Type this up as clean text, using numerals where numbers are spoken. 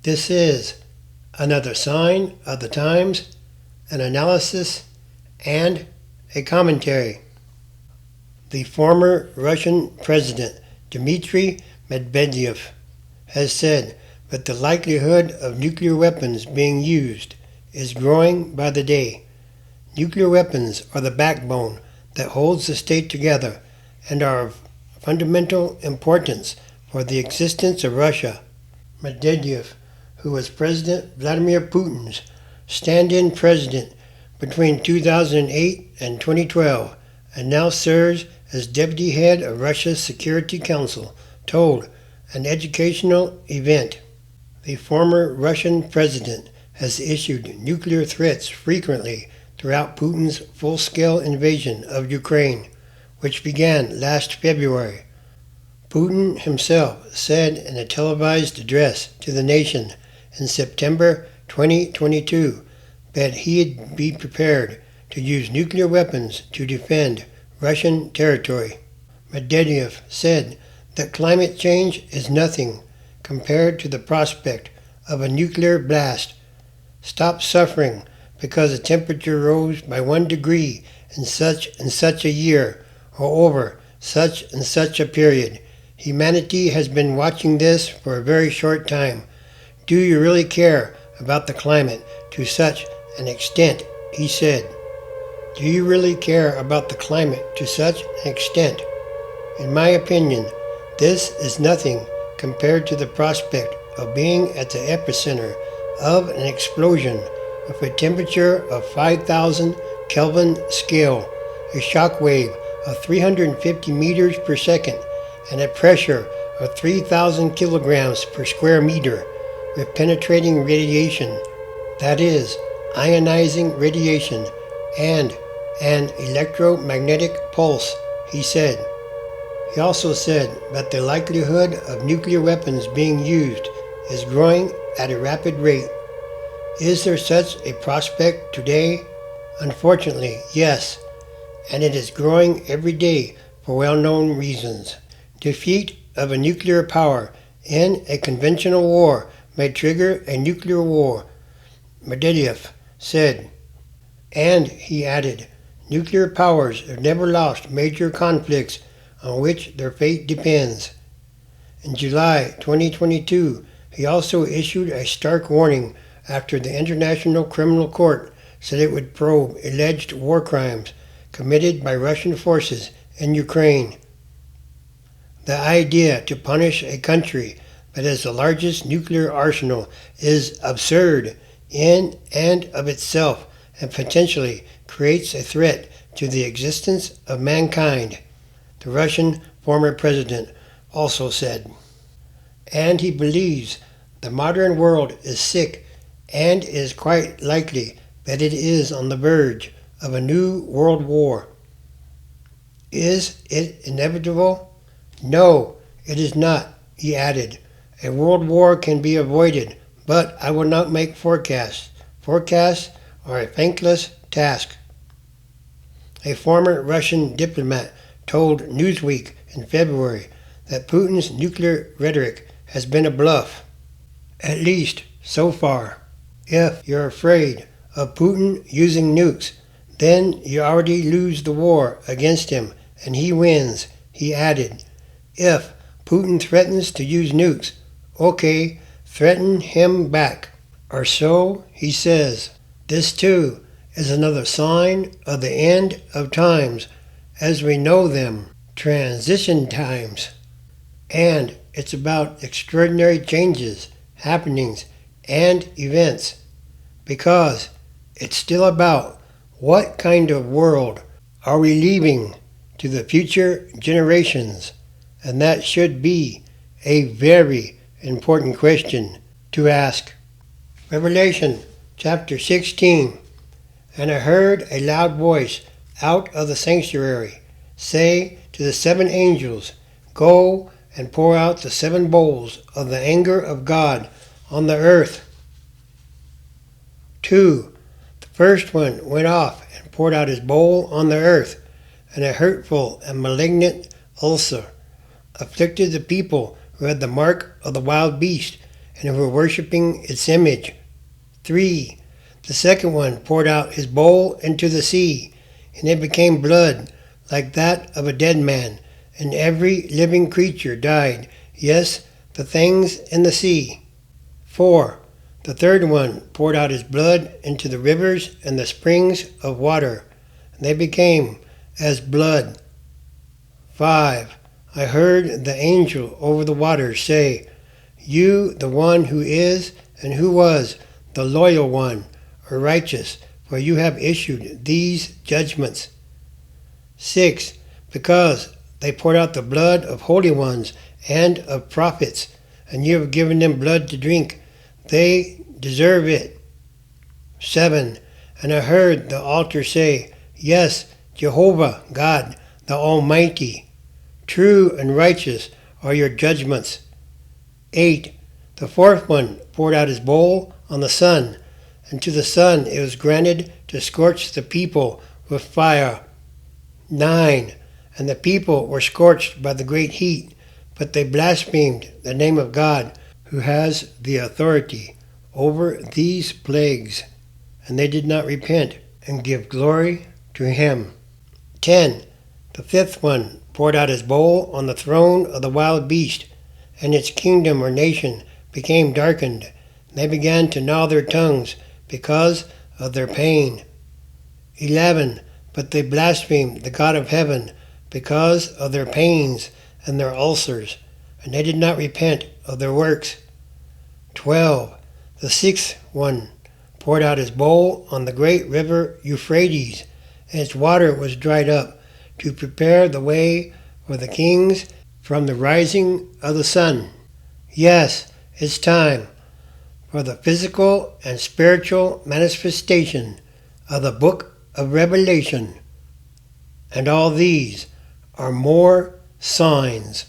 This is another sign of the times, an analysis, and a commentary. The former Russian President Dmitry Medvedev has said that the likelihood of nuclear weapons being used is growing by the day. Nuclear weapons are the backbone that holds the state together and are of fundamental importance for the existence of Russia. Medvedev, who was President Vladimir Putin's stand-in president between 2008 and 2012 and now serves as deputy head of Russia's Security Council, told an educational event. The former Russian president has issued nuclear threats frequently throughout Putin's full-scale invasion of Ukraine, which began last February. Putin himself said in a televised address to the nation in September 2022 that he'd be prepared to use nuclear weapons to defend Russian territory. Medvedev said that climate change is nothing compared to the prospect of a nuclear blast. Stop suffering because the temperature rose by 1 degree in such and such a year or over such and such a period. Humanity has been watching this for a very short time. Do you really care about the climate to such an extent? He said. Do you really care about the climate to such an extent? In my opinion, this is nothing compared to the prospect of being at the epicenter of an explosion with a temperature of 5,000 Kelvin scale, a shock wave of 350 meters per second, and a pressure of 3,000 kilograms per square meter, with penetrating radiation, that is, ionizing radiation, and an electromagnetic pulse, he said. He also said that the likelihood of nuclear weapons being used is growing at a rapid rate. Is there such a prospect today? Unfortunately, yes, and it is growing every day for well-known reasons. Defeat of a nuclear power in a conventional war may trigger a nuclear war, Medvedev said. And he added, nuclear powers have never lost major conflicts on which their fate depends. In July 2022, he also issued a stark warning after the International Criminal Court said it would probe alleged war crimes committed by Russian forces in Ukraine. The idea to punish a country that has the largest nuclear arsenal is absurd in and of itself and potentially creates a threat to the existence of mankind, the Russian former president also said. And he believes the modern world is sick and is quite likely that it is on the verge of a new world war. Is it inevitable? No, it is not, he added. A world war can be avoided, but I will not make forecasts. Forecasts are a thankless task. A former Russian diplomat told Newsweek in February that Putin's nuclear rhetoric has been a bluff, at least so far. If you're afraid of Putin using nukes, then you already lose the war against him and he wins, he added. If Putin threatens to use nukes, okay, threaten him back. Or so he says. This too is another sign of the end of times as we know them, transition times. And it's about extraordinary changes, happenings, and events. Because it's still about what kind of world are we leaving to the future generations. And that should be a very important question to ask. Revelation chapter 16. And I heard a loud voice out of the sanctuary say to the 7 angels, Go and pour out the 7 bowls of the anger of God on the earth. 2. The first one went off and poured out his bowl on the earth, and a hurtful and malignant ulcer afflicted the people who had the mark of the wild beast and who were worshipping its image. 3. The second one poured out his bowl into the sea, and it became blood like that of a dead man, and every living creature died, yes, the things in the sea. 4. The third one poured out his blood into the rivers and the springs of water, and they became as blood. 5. I heard the angel over the waters say, You, the one who is and who was, the loyal one, are righteous, for you have issued these judgments. 6. Because they poured out the blood of holy ones and of prophets, and you have given them blood to drink. They deserve it. 7. And I heard the altar say, Yes, Jehovah, God, the Almighty, true and righteous are your judgments. 8. The fourth one poured out his bowl on the sun, and to the sun it was granted to scorch the people with fire. 9. And the people were scorched by the great heat, but they blasphemed the name of God, who has the authority over these plagues, and they did not repent and give glory to him. 10. The fifth one poured out his bowl on the throne of the wild beast, and its kingdom or nation became darkened. They began to gnaw their tongues because of their pain. 11. But they blasphemed the God of heaven because of their pains and their ulcers, and they did not repent of their works. 12. The sixth one poured out his bowl on the great river Euphrates, and its water was dried up, to prepare the way for the kings from the rising of the sun. Yes, it's time for the physical and spiritual manifestation of the book of Revelation. And all these are more signs.